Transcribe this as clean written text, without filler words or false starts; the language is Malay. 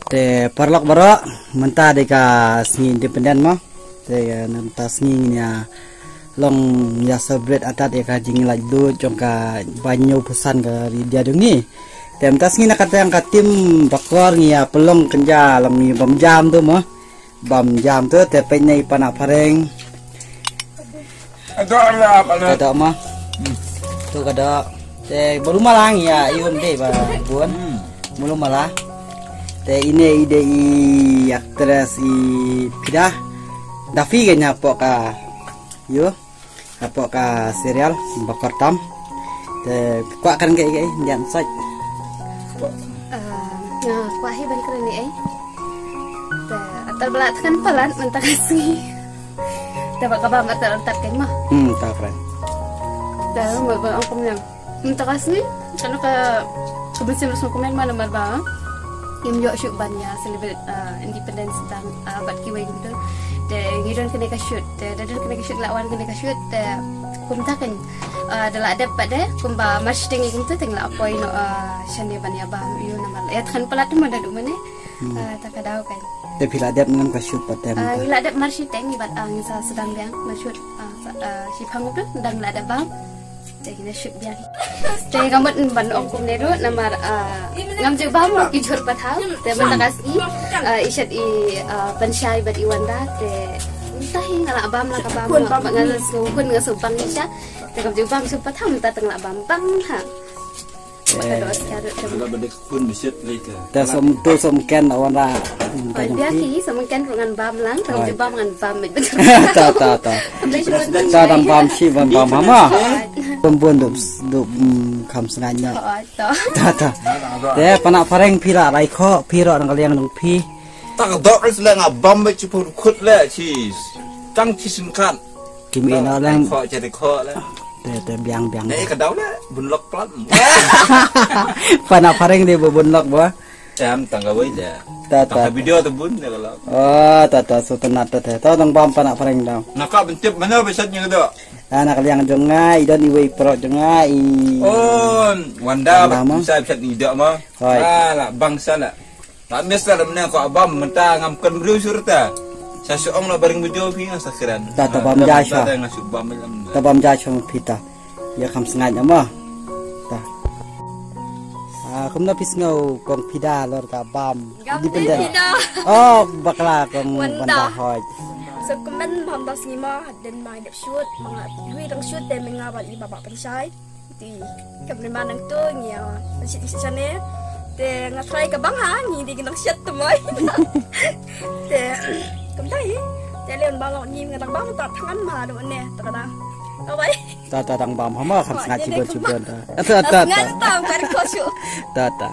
Te parlok baro menta deka sengi independen mah te nanta sengi nya long ya celebrate atat ya ka jing laj du jong ka banyo pesan ka dia dungi te menta sengi nak kata yang katim bakor ngia pelong kenja long ni bam jam tu mah bam jam tu te pe nyai panak pareng ada mah tu kada te baru malang ya ium deh ba buan mulu malah te ini ide aktris pidah Davi kayaknya apa ka yo apa ka serial bakar tam te kuat kan kayak jangan say kuat hiban keren ni te atal belat kan pelan mentah kasih te bak kabam atal atal kan mah tak keren te mbak aku yang mentah kasih karena ke kebersihan komen mana mbak im yo shoot banyak celebrate independence dan bat kiwing tu de ngidon kena ka shoot de dadon kena ka shoot lawan kena ka shoot de kumta kan dala ada pada kumba match ting itu tengla apoi no shande banyak ba yo nama ya kan pelat mana du mana tak kadau kan te pila adap dengan ka shoot patem ila ada match ting ibat ngisa sedang yang shoot si phang tu dan la ada bang jadi shoot biar jadi kamu ban ongkum neru nama ngam je bam ki jor pathau te matakas ishat pensyai bat iwanda te entah ngala bam la ka bam ngala kun ngaso bang isha te kam je bam su pathau ta tengla bam bang ha Kalau berdek pun bisa later. te som ken awanda dia ki samangkan dengan bam lang tam je bam ngan bam ta dang bam si bam mama pembun du kam senanya ta te panak pareng pira rai kho piro nang kaliang nang pi Tak dok le ngabam be cipur khut le cheese. Tang chisin kan. kim ina lang Kho jadi kho le. te biang Nei kadau le bunlok plat. panak pareng de bobonlok ba Jam tangga wei le. ta Tak video tu bun le kalau. oh ta so tenat te ta dang bam panak pareng daw Nakak bentip mana besatnya gitu. anak kaliang jongai idon iwe pro jongai Oh, Wanda Wanda bisa besat ni dak mah. Hai. Lah bangsa lah. Tak mesti lah mana ko abam mentah ngamkan beriu surta. Saya seorang lah bareng video pingan sakran. Tak bam jasha. Tak ngasuk bam lam. tabam ja chong pita ya kam sengaja mah ta kumna pisngau kong pida lor ka bam independen oh bakla kong banda hoj So komen hamdas ngima dan main shoot mga dui dang shoot dan mengawal di babak pensai di kebenaran nang tu ngia masih di sana te ngatrai ka bang ha ngi di nang shot temoy te kamtai te leon balon ni ngatang bang ta tangan ma do ne ta ta awai ta dang bam hama kam sengaja cibon ta ta ta ta ta ta